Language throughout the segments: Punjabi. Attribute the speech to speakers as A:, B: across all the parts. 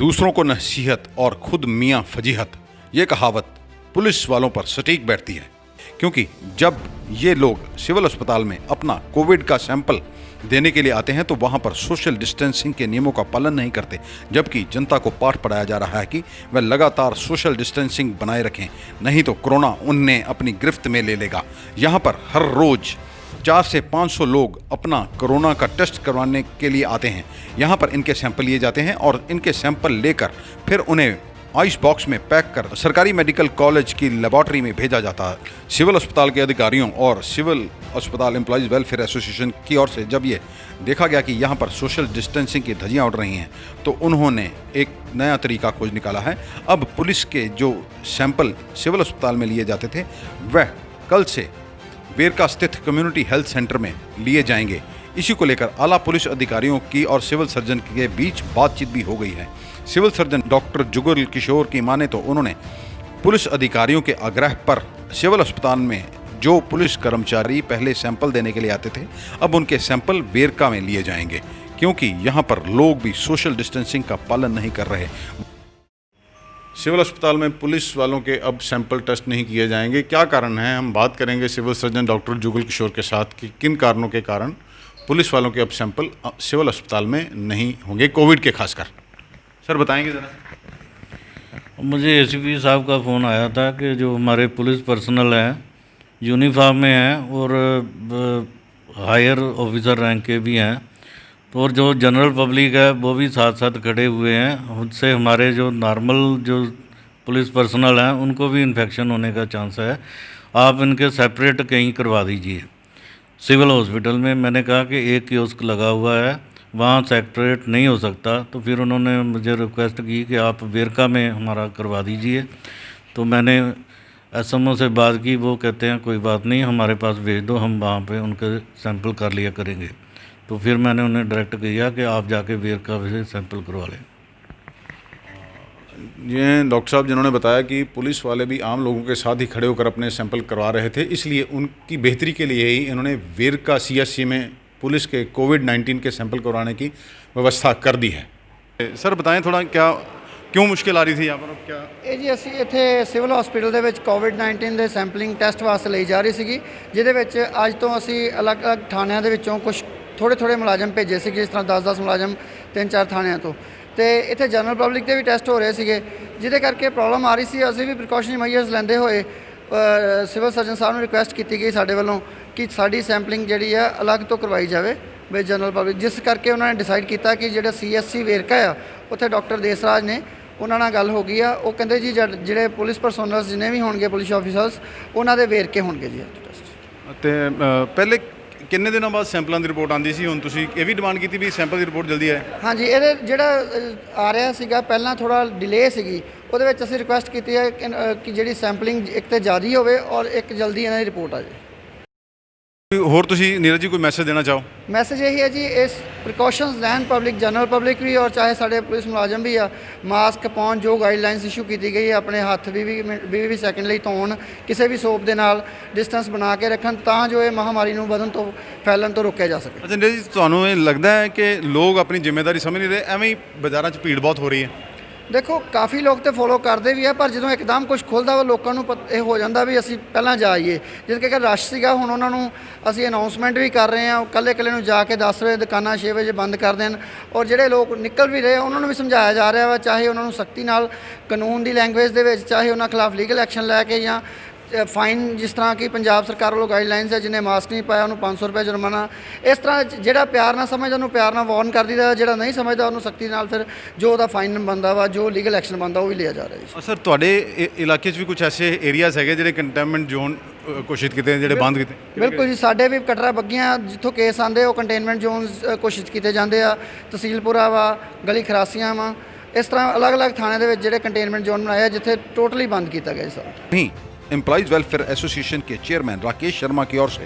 A: दूसरों को नसीहत और खुद मियाँ फजीहत, ये कहावत पुलिस वालों पर सटीक बैठती है, क्योंकि जब ये लोग सिविल अस्पताल में अपना कोविड का सैंपल देने के लिए आते हैं तो वहाँ पर सोशल डिस्टेंसिंग के नियमों का पालन नहीं करते, जबकि जनता को पाठ पढ़ाया जा रहा है कि वह लगातार सोशल डिस्टेंसिंग बनाए रखें, नहीं तो कोरोना उन्हें अपनी गिरफ्त में ले लेगा। यहाँ पर हर रोज़ 400 से 500 लोग अपना कोरोना का टेस्ट करवाने के लिए आते हैं। यहाँ पर इनके सैंपल लिए जाते हैं और इनके सैंपल लेकर फिर उन्हें आइस बॉक्स में पैक कर सरकारी मेडिकल कॉलेज की लेबॉर्ट्री में भेजा जाता है। सिविल अस्पताल के अधिकारियों और सिविल अस्पताल एम्प्लॉयज़ वेलफेयर एसोसिएशन की ओर से जब ये देखा गया कि यहाँ पर सोशल डिस्टेंसिंग की धज्जियाँ उड़ रही हैं, तो उन्होंने एक नया तरीका खोज निकाला है। अब पुलिस के जो सैंपल सिविल अस्पताल में लिए जाते थे वह कल से वेरका स्थित कम्युनिटी हेल्थ सेंटर में लिए जाएंगे। इसी को लेकर आला पुलिस अधिकारियों की और सिविल सर्जन के बीच बातचीत भी हो गई है। Civil surgeon doctor Jugal Kishore की माने तो उन्होंने पुलिस अधिकारियों के आग्रह पर सिविल अस्पताल में जो पुलिस कर्मचारी पहले सैंपल देने के लिए आते थे, अब उनके सैंपल वेरका में लिए जाएंगे, क्योंकि यहाँ पर लोग भी सोशल डिस्टेंसिंग का पालन नहीं कर रहे। सिविल अस्पताल में पुलिस वालों के अब सैंपल टेस्ट नहीं किए जाएंगे, क्या कारण है? हम बात करेंगे civil surgeon doctor Jugal Kishore के साथ कि किन कारणों के कारण पुलिस वालों के अब सैंपल सिविल अस्पताल में नहीं होंगे, कोविड के खासकर। सर बताएंगे ज़रा।
B: मुझे एसीपी साहब का फ़ोन आया था कि जो हमारे पुलिस पर्सनल हैं यूनिफॉर्म में हैं और हायर ऑफिसर रैंक के भी हैं, तो और जो जनरल पब्लिक है वो भी साथ साथ खड़े हुए हैं। उससे हमारे जो नॉर्मल जो पुलिस पर्सनल हैं उनको भी इन्फेक्शन होने का चांस है। आप इनके सेपरेट कहीं करवा दीजिए। सिविल हॉस्पिटल में मैंने कहा कि एक कियोस्क लगा हुआ है, वहाँ सेपरेट नहीं हो सकता, तो फिर उन्होंने मुझे रिक्वेस्ट की कि आप वेरका में हमारा करवा दीजिए। तो मैंने एसएमओ से बात की, वो कहते हैं कोई बात नहीं, हमारे पास भेज दो, हम वहाँ पे उनके सैंपल कर लिया करेंगे। तो फिर मैंने उन्हें डायरेक्ट किया कि आप जाके वेरका से सैंपल करवा लें।
A: ये डॉक्टर साहब जिन्होंने बताया कि पुलिस वाले भी आम लोगों के साथ ही खड़े होकर अपने सैंपल करवा रहे थे, इसलिए उनकी बेहतरी के लिए ही इन्होंने वेरका सीएचसी में पुलिस के कोविड-19 के सैंपल करवाने की व्यवस्था कर दी है। सर बताएं थोड़ा, क्यों मुश्किल आ रही थी यहाँ पर? क्या
C: ਇਹ ਜੀ ਅਸੀਂ ਇੱਥੇ ਸਿਵਲ ਹਸਪੀਟਲ ਦੇ ਵਿੱਚ ਕੋਵਿਡ-19 ਦੇ ਸੈਂਪਲਿੰਗ ਟੈਸਟ ਵਾਸਤੇ ਲਈ ਜਾ ਰਹੀ ਸੀਗੀ, ਜਿਹਦੇ ਵਿੱਚ ਅੱਜ ਤੋਂ ਅਸੀਂ ਅਲੱਗ-ਅਲੱਗ ਥਾਣਿਆਂ ਦੇ ਵਿੱਚੋਂ ਕੁਝ ਥੋੜ੍ਹੇ ਮੁਲਾਜ਼ਮ ਭੇਜੇ ਸੀ, ਜਿਸ ਤਰ੍ਹਾਂ 10-10 ਮੁਲਾਜ਼ਮ 3-4 ਥਾਣਿਆਂ ਤੋਂ, ਤੇ ਇੱਥੇ ਜਨਰਲ ਪਬਲਿਕ ਦੇ ਵੀ ਟੈਸਟ ਹੋ ਰਹੇ ਸੀਗੇ, ਜਿਹਦੇ ਕਰਕੇ ਪ੍ਰੋਬਲਮ ਆ ਰਹੀ ਸੀ। ਅਸੀਂ ਵੀ ਪ੍ਰੀਕਾਸ਼ਨਰੀ ਮੈਜਰਸ ਲੈਂਦੇ ਹੋਏ ਸਿਵਲ ਸਰਜਨ ਸਾਹਿਬ ਨੂੰ ਰਿਕੁਐਸਟ ਕੀਤੀ ਗਈ ਸਾਡੇ ਵੱਲੋਂ ਕਿ ਸਾਡੀ ਸੈਂਪਲਿੰਗ ਜਿਹੜੀ ਆ ਅਲੱਗ ਤੋਂ ਕਰਵਾਈ ਜਾਵੇ ਬਈ ਜਨਰਲ ਪਬਲਿਕ, ਜਿਸ ਕਰਕੇ ਉਹਨਾਂ ਨੇ ਡਿਸਾਈਡ ਕੀਤਾ ਕਿ ਜਿਹੜਾ CSC ਵੇਰਕਾ ਆ ਉੱਥੇ ਡਾਕਟਰ ਦੇਸਰਾਜ ਨੇ, ਉਹਨਾਂ ਨਾਲ ਗੱਲ ਹੋ ਗਈ ਆ। ਉਹ ਕਹਿੰਦੇ ਜੀ ਜਿਹੜੇ ਪੁਲਿਸ ਪਰਸੋਨਲਸ ਜਿੰਨੇ ਵੀ ਹੋਣਗੇ ਪੁਲਿਸ ਆਫੀਸਰਸ ਉਹਨਾਂ ਦੇ ਵੇਰਕੇ ਹੋਣਗੇ ਜੀ ਟੈਸਟ।
A: ਤੇ ਪਹਿਲੇ ਕਿੰਨੇ ਦਿਨਾਂ ਬਾਅਦ ਸੈਂਪਲਾਂ ਦੀ ਰਿਪੋਰਟ ਆਉਂਦੀ ਸੀ? ਹੁਣ ਤੁਸੀਂ ਇਹ ਵੀ ਡਿਮਾਂਡ ਕੀਤੀ ਵੀ ਸੈਂਪਲ ਦੀ ਰਿਪੋਰਟ ਜਲਦੀ ਆਏ?
C: ਹਾਂਜੀ, ਇਹਦੇ ਜਿਹੜਾ ਆ ਰਿਹਾ ਸੀਗਾ ਪਹਿਲਾਂ ਥੋੜ੍ਹਾ ਡਿਲੇ ਸੀਗੀ, ਉਹਦੇ ਵਿੱਚ ਅਸੀਂ ਰਿਕੁਐਸਟ ਕੀਤੀ ਹੈ ਕਿ ਜਿਹੜੀ ਸੈਂਪਲਿੰਗ ਇੱਕ ਤਾਂ ਜ਼ਿਆਦਾ ਹੋਵੇ ਔਰ ਇੱਕ ਜਲਦੀ ਇਹਨਾਂ ਦੀ ਰਿਪੋਰਟ ਆ ਜਾਵੇ।
A: ਹੋਰ ਤੁਸੀਂ ਨੀਰਜ ਜੀ ਕੋਈ ਮੈਸੇਜ ਦੇਣਾ ਚਾਹੋ?
C: ਮੈਸੇਜ ਇਹੀ ਹੈ ਜੀ, ਇਸ ਪ੍ਰੀਕਾਸ਼ਨਸ ਲੈਣ ਪਬਲਿਕ, ਜਨਰਲ ਪਬਲਿਕ ਵੀ ਔਰ ਚਾਹੇ ਸਾਡੇ ਪੁਲਿਸ ਮੁਲਾਜ਼ਮ ਵੀ ਆ, ਮਾਸਕ ਪਾਉਣ, ਜੋ ਗਾਈਡਲਾਈਨਸ ਇਸ਼ੂ ਕੀਤੀ ਗਈ ਹੈ, ਆਪਣੇ ਹੱਥ 20 ਸੈਕਿੰਡ ਲਈ ਧੋਣ, ਕਿਸੇ ਵੀ ਸੋਪ ਦੇ ਨਾਲ ਡਿਸਟੈਂਸ ਬਣਾ ਕੇ ਰੱਖਣ, ਤਾਂ ਜੋ ਇਹ ਮਹਾਮਾਰੀ ਨੂੰ ਵਧਣ ਤੋਂ ਫੈਲਣ ਤੋਂ ਰੋਕਿਆ ਜਾ ਸਕੇ।
A: ਅੱਛਾ ਨੀਰਜ ਜੀ, ਤੁਹਾਨੂੰ ਇਹ ਲੱਗਦਾ ਹੈ ਕਿ ਲੋਕ ਆਪਣੀ ਜ਼ਿੰਮੇਵਾਰੀ ਸਮਝ ਨਹੀਂ ਰਹੇ, ਐਵੇਂ ਹੀ ਬਾਜ਼ਾਰਾਂ 'ਚ ਭੀੜ ਬਹੁਤ ਹੋ ਰਹੀ ਹੈ?
C: ਦੇਖੋ, ਕਾਫੀ ਲੋਕ ਤਾਂ ਫੋਲੋ ਕਰਦੇ ਵੀ ਆ, ਪਰ ਜਦੋਂ ਇੱਕਦਮ ਕੁਝ ਖੁੱਲ੍ਹਦਾ ਵਾ ਲੋਕਾਂ ਨੂੰ ਇਹ ਹੋ ਜਾਂਦਾ ਵੀ ਅਸੀਂ ਪਹਿਲਾਂ ਜਾਈਏ। ਜਿਸ ਕਰਕੇ ਰਸ਼ ਸੀਗਾ, ਹੁਣ ਉਹਨਾਂ ਨੂੰ ਅਸੀਂ ਅਨਾਉਂਸਮੈਂਟ ਵੀ ਕਰ ਰਹੇ ਹਾਂ, ਇਕੱਲੇ ਨੂੰ ਜਾ ਕੇ 10 ਵਜੇ ਦੁਕਾਨਾਂ 6 ਵਜੇ ਬੰਦ ਕਰ ਦੇਣ, ਔਰ ਜਿਹੜੇ ਲੋਕ ਨਿਕਲ ਵੀ ਰਹੇ ਉਹਨਾਂ ਨੂੰ ਵੀ ਸਮਝਾਇਆ ਜਾ ਰਿਹਾ ਵਾ, ਚਾਹੇ ਉਹਨਾਂ ਨੂੰ ਸਖਤੀ ਨਾਲ ਕਾਨੂੰਨ ਦੀ ਲੈਂਗੁਏਜ ਦੇ ਵਿੱਚ, ਚਾਹੇ ਉਹਨਾਂ ਖਿਲਾਫ ਲੀਗਲ ਐਕਸ਼ਨ ਲੈ ਕੇ ਜਾਂ ਫਾਈਨ, ਜਿਸ ਤਰ੍ਹਾਂ ਕਿ ਪੰਜਾਬ ਸਰਕਾਰ ਵੱਲੋਂ ਗਾਈਡਲਾਈਨਸ ਹੈ, ਜਿਹਨੇ ਮਾਸਕ ਨਹੀਂ ਪਾਇਆ ਉਹਨੂੰ 500 ਰੁਪਏ ਜੁਰਮਾਨਾ। ਇਸ ਤਰ੍ਹਾਂ ਜਿਹੜਾ ਪਿਆਰ ਨਾਲ ਸਮਝਦਾ ਉਹਨੂੰ ਪਿਆਰ ਨਾਲ ਵਾਰਨ ਕਰ ਦਿੱਤਾ, ਜਿਹੜਾ ਨਹੀਂ ਸਮਝਦਾ ਉਹਨੂੰ ਸਖਤੀ ਨਾਲ ਫਿਰ ਜੋ ਉਹਦਾ ਫਾਈਨ ਬਣਦਾ ਵਾ, ਜੋ ਲੀਗਲ ਐਕਸ਼ਨ ਬਣਦਾ ਉਹ ਵੀ ਲਿਆ ਜਾ ਰਿਹਾ ਜੀ।
A: ਸਰ ਤੁਹਾਡੇ ਇਲਾਕੇ 'ਚ ਵੀ ਕੁਝ ਐਸੇ ਏਰੀਆਜ਼ ਹੈਗੇ ਜਿਹੜੇ ਕੰਟੇਨਮੈਂਟ ਜ਼ੋਨ ਘੋਸ਼ਿਤ ਕੀਤੇ, ਜਿਹੜੇ ਬੰਦ ਕੀਤੇ?
C: ਬਿਲਕੁਲ ਜੀ, ਸਾਡੇ ਵੀ ਕਟਰਾ ਬੱਗੀਆਂ ਜਿੱਥੋਂ ਕੇਸ ਆਉਂਦੇ ਉਹ ਕੰਟੇਨਮੈਂਟ ਜ਼ੋਨਸ ਘੋਸ਼ਿਤ ਕੀਤੇ ਜਾਂਦੇ ਆ, ਤਹਿਸੀਲਪੁਰਾ ਵਾ, ਗਲੀ ਖਰਾਸੀਆਂ ਵਾ, ਇਸ ਤਰ੍ਹਾਂ ਅਲੱਗ-ਅਲੱਗ ਥਾਣੇ ਦੇ ਵਿੱਚ ਜਿਹੜੇ ਕੰਟੇਨਮੈਂਟ ਜ਼ੋਨ ਬਣਾਏ ਆ ਜਿੱਥੇ ਟੋਟਲੀ ਬੰਦ ਕੀਤਾ ਗਿਆ ਸਰ।
A: नहीं, एम्प्लॉयज़ वेलफेयर एसोसिएशन के चेयरमैन राकेश शर्मा की ओर से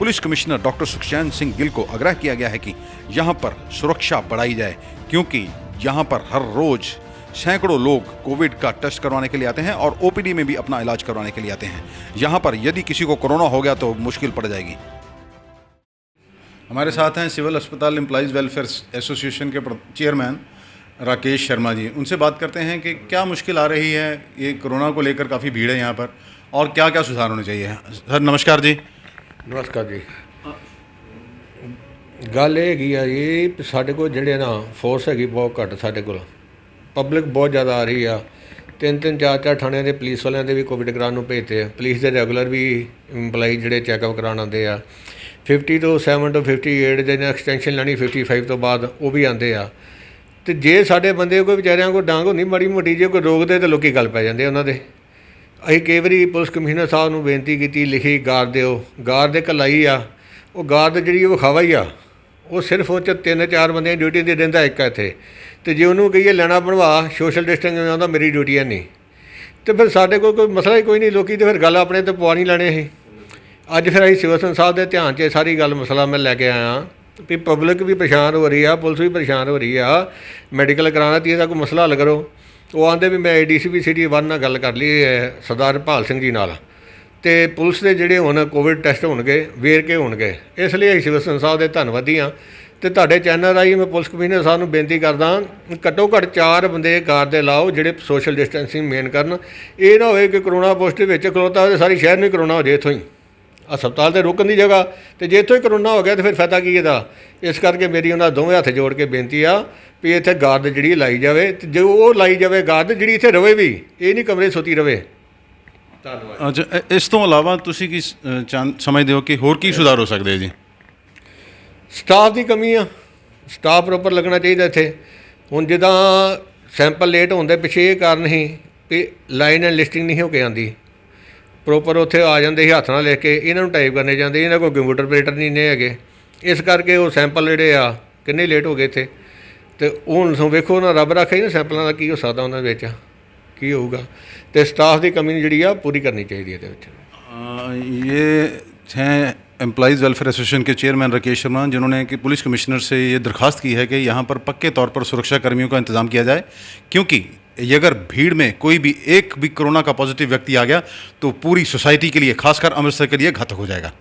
A: police commissioner doctor Sukhchain Singh Gill को आग्रह किया गया है कि यहाँ पर सुरक्षा बढ़ाई जाए, क्योंकि यहाँ पर हर रोज़ सैकड़ों लोग कोविड का टेस्ट करवाने के लिए आते हैं और OPD में भी अपना इलाज करवाने के लिए आते हैं। यहाँ पर यदि किसी को कोरोना हो गया तो मुश्किल पड़ जाएगी। हमारे साथ हैं सिविल अस्पताल एम्प्लॉयज़ वेलफेयर एसोसिएशन के चेयरमैन राकेश शर्मा जी, उनसे बात करते हैं कि क्या मुश्किल आ रही है, ये कोरोना को लेकर काफ़ी भीड़ है यहाँ पर और क्या क्या सुधार होने चाहिए। सर नमस्कार जी।
D: ਨਮਸਕਾਰ ਜੀ। ਗੱਲ ਇਹ ਹੈਗੀ ਆ ਜੀ ਵੀ ਸਾਡੇ ਕੋਲ ਜਿਹੜੇ ਨਾ ਫੋਰਸ ਹੈਗੀ ਬਹੁਤ ਘੱਟ, ਸਾਡੇ ਕੋਲ ਪਬਲਿਕ ਬਹੁਤ ਜ਼ਿਆਦਾ ਆ ਰਹੀ ਆ। 3-3 4-4 ਥਾਣਿਆਂ ਦੇ ਪੁਲਿਸ ਵਾਲਿਆਂ ਦੇ ਵੀ ਕੋਵਿਡ ਕਰਾਉਣ ਨੂੰ ਭੇਜਦੇ ਆ। ਪੁਲਿਸ ਦੇ ਰੈਗੂਲਰ ਵੀ ਇੰਪਲਾਈ ਜਿਹੜੇ ਚੈੱਕਅਪ ਕਰਾਉਣ ਆਉਂਦੇ ਆ। 50 ਤੋਂ 7 ਤੋਂ 58 ਦੇ ਐਕਸਟੈਂਸ਼ਨ ਲੈਣੀ 55 ਤੋਂ ਬਾਅਦ ਉਹ ਵੀ ਆਉਂਦੇ ਆ। ਤੇ ਜੇ ਸਾਡੇ ਬੰਦੇ ਕੋਈ ਵਿਚਾਰਿਆਂ ਕੋਈ ਡਾਂਗ ਹੁੰਦੀ ਮਾੜੀ ਮੋਟੀ ਜੇ ਕੋਈ ਰੋਕਦੇ ਤਾਂ ਲੋਕੀ ਗੱਲ ਪੈ ਜਾਂਦੇ ਉਹਨਾਂ ਦੇ। ਅਸੀਂ ਕਈ ਵਾਰੀ ਪੁਲਿਸ ਕਮਿਸ਼ਨਰ ਸਾਹਿਬ ਨੂੰ ਬੇਨਤੀ ਕੀਤੀ, ਲਿਖੀ ਗਾਰ ਦਿਓ, ਗਾਰ ਦੇ ਘਲਾਈ ਆ। ਉਹ ਗਾਰ ਦੀ ਜਿਹੜੀ ਉਹ ਵਿਖਾਵਾ ਹੀ ਆ, ਉਹ ਸਿਰਫ ਉਹ 'ਚ 3-4 ਬੰਦਿਆਂ ਦੀ ਡਿਊਟੀ ਦੀ ਰਹਿੰਦਾ ਇੱਕ ਇੱਥੇ। ਤੇ ਜੇ ਉਹਨੂੰ ਕਹੀਏ ਲੈਣਾ ਬਣਵਾ ਸੋਸ਼ਲ ਡਿਸਟੈਂਸ ਆਉਂਦਾ, ਮੇਰੀ ਡਿਊਟੀ ਹੈ ਨਹੀਂ। ਤੇ ਫਿਰ ਸਾਡੇ ਕੋਲ ਕੋਈ ਮਸਲਾ ਹੀ ਕੋਈ ਨਹੀਂ, ਲੋਕੀ ਤੇ ਫਿਰ ਗੱਲ ਆਪਣੇ ਤੇ ਪਵਾ ਨਹੀਂ ਲੈਣੇ ਅਸੀਂ। ਅੱਜ ਫਿਰ ਅਸੀਂ ਸਿਵਲ ਸਰਜਨ ਸਾਹਿਬ ਦੇ ਧਿਆਨ 'ਚ ਸਾਰੀ ਗੱਲ ਮਸਲਾ ਮੈਂ ਲੈ ਕੇ ਆਇਆ ਵੀ ਪਬਲਿਕ ਵੀ ਪਰੇਸ਼ਾਨ ਹੋ ਰਹੀ ਆ, ਪੁਲਿਸ ਵੀ ਪਰੇਸ਼ਾਨ ਹੋ ਰਹੀ ਆ, ਮੈਡੀਕਲ ਕਰਾਉਣਾ ਤੀ ਇਹਦਾ ਕੋਈ ਮਸਲਾ ਹੱਲ ਕਰੋ। ਉਹ ਆਂਦੇ ਵੀ ਮੈਂ ADCP ਸਿਟੀ 1 ਨਾਲ ਗੱਲ ਕਰ ਲਈ ਹੈ ਸਰਦਾਰ ਭਾਲ ਸਿੰਘ ਜੀ ਨਾਲ, ਤੇ ਪੁਲਿਸ ਦੇ ਜਿਹੜੇ ਹੁਣ ਕੋਵਿਡ ਟੈਸਟ ਹੋਣਗੇ ਵੇਰ ਕੇ ਹੋਣਗੇ। ਇਸ ਲਈ ਅਸੀਂ ਸਿਵਲ ਸਰਜਨ ਸਾਹਿਬ ਦੇ ਧੰਨਵਾਦੀ ਹਾਂ। ਤੇ ਤੁਹਾਡੇ ਚੈਨਲ ਰਾਹੀਂ ਮੈਂ ਪੁਲਿਸ ਕਮਿਸ਼ਨਰ ਸਾਹਿਬ ਨੂੰ ਬੇਨਤੀ ਕਰਦਾ ਘੱਟੋ ਘੱਟ 4 ਬੰਦੇ ਕਾਰ ਦੇ ਲਾਓ ਜਿਹੜੇ ਸੋਸ਼ਲ ਡਿਸਟੈਂਸਿੰਗ ਮੇਨ ਕਰਨ। ਇਹ ਨਾ ਹੋਏ ਕਿ ਕਰੋਨਾ ਪੋਜ਼ਿਟਿਵ ਵਿੱਚ ਖਲੋਤਾ ਹੋਵੇ ਸਾਰੇ ਸ਼ਹਿਰ ਨੂੰ ਹੀ ਕਰੋਨਾ ਹੋ ਜਾਏ ਇੱਥੋਂ ਹੀ, ਹਸਪਤਾਲ 'ਤੇ ਰੁਕਣ ਦੀ ਜਗ੍ਹਾ, ਤੇ ਜੇ ਇੱਥੋਂ ਹੀ ਕਰੋਨਾ ਹੋ ਗਿਆ ਤਾਂ ਫਿਰ ਫਾਇਦਾ ਕੀ ਇਹਦਾ। ਇਸ ਕਰਕੇ ਮੇਰੀ ਉਹਨਾਂ ਦੋਵੇਂ ਹੱਥ ਜੋੜ ਕੇ ਬੇਨਤੀ ਆ ਵੀ ਇੱਥੇ ਗਾਰਡ ਜਿਹੜੀ ਲਾਈ ਜਾਵੇ, ਤੇ ਜੇ ਉਹ ਲਾਈ ਜਾਵੇ ਗਾਰਡ ਜਿਹੜੀ ਇੱਥੇ ਰਵੇ ਵੀ, ਇਹ ਨਹੀਂ ਕਮਰੇ ਸੁੱਤੀ ਰਵੇ। ਧੰਨਵਾਦ।
A: ਅੱਛਾ, ਇਸ ਤੋਂ ਇਲਾਵਾ ਤੁਸੀਂ ਕੀ ਸਮਝਦੇ ਹੋ ਕਿ ਹੋਰ ਕੀ ਸੁਧਾਰ ਹੋ ਸਕਦੇ ਜੀ।
D: ਸਟਾਫ ਦੀ ਕਮੀ ਆ, ਸਟਾਫ ਪ੍ਰੋਪਰ ਲੱਗਣਾ ਚਾਹੀਦਾ ਇੱਥੇ। ਹੁਣ ਜਿੱਦਾਂ ਸੈਂਪਲ ਲੇਟ ਹੋਣ ਦੇ ਪਿੱਛੇ ਇਹ ਕਾਰਨ ਸੀ ਵੀ ਲਾਈਨ ਐਂਡ ਲਿਸਟਿੰਗ ਨਹੀਂ ਹੋ ਕੇ ਆਉਂਦੀ ਪ੍ਰੋਪਰ। ਉੱਥੇ ਆ ਜਾਂਦੇ ਸੀ ਹੱਥ ਨਾਲ ਲਿਖ ਕੇ, ਇਹਨਾਂ ਨੂੰ ਟਾਈਪ ਕਰਨੇ ਜਾਂਦੇ, ਇਹਨਾਂ ਕੋਲ ਕੰਪਿਊਟਰ ਆਪਰੇਟਰ ਨਹੀਂ ਨੇ ਹੈਗੇ। ਇਸ ਕਰਕੇ ਉਹ ਸੈਂਪਲ ਜਿਹੜੇ ਆ ਕਿੰਨੇ ਲੇਟ ਹੋ ਗਏ ਇੱਥੇ। ਤੇ ਹੁਣ ਵੇਖੋ ਨਾ ਰੱਬ ਰੱਖੇ ਨਾ ਸੈਂਪਲਾਂ ਦਾ ਕੀ ਹੋ ਸਕਦਾ, ਉਹਨਾਂ ਵਿੱਚ ਕੀ ਹੋਊਗਾ। ਤੇ ਸਟਾਫ ਦੀ ਕਮੀ ਜਿਹੜੀ ਆ ਪੂਰੀ ਕਰਨੀ ਚਾਹੀਦੀ ਹੈ ਇਹਦੇ ਵਿੱਚ।
A: ये हैं एम्प्लॉइज़ वेलफेयर एसोसिएशन के चेयरमैन राकेश शर्मा, जिन्होंने कि पुलिस कमिश्नर से ये दरख्वास्त की है कि यहाँ पर पक्के तौर पर सुरक्षा कर्मियों का इंतज़ाम किया जाए, क्योंकि ये अगर भीड़ में कोई भी एक भी कोरोना का पॉजिटिव व्यक्ति आ गया तो पूरी सोसाइटी के लिए, खासकर अमृतसर के लिए घातक हो जाएगा।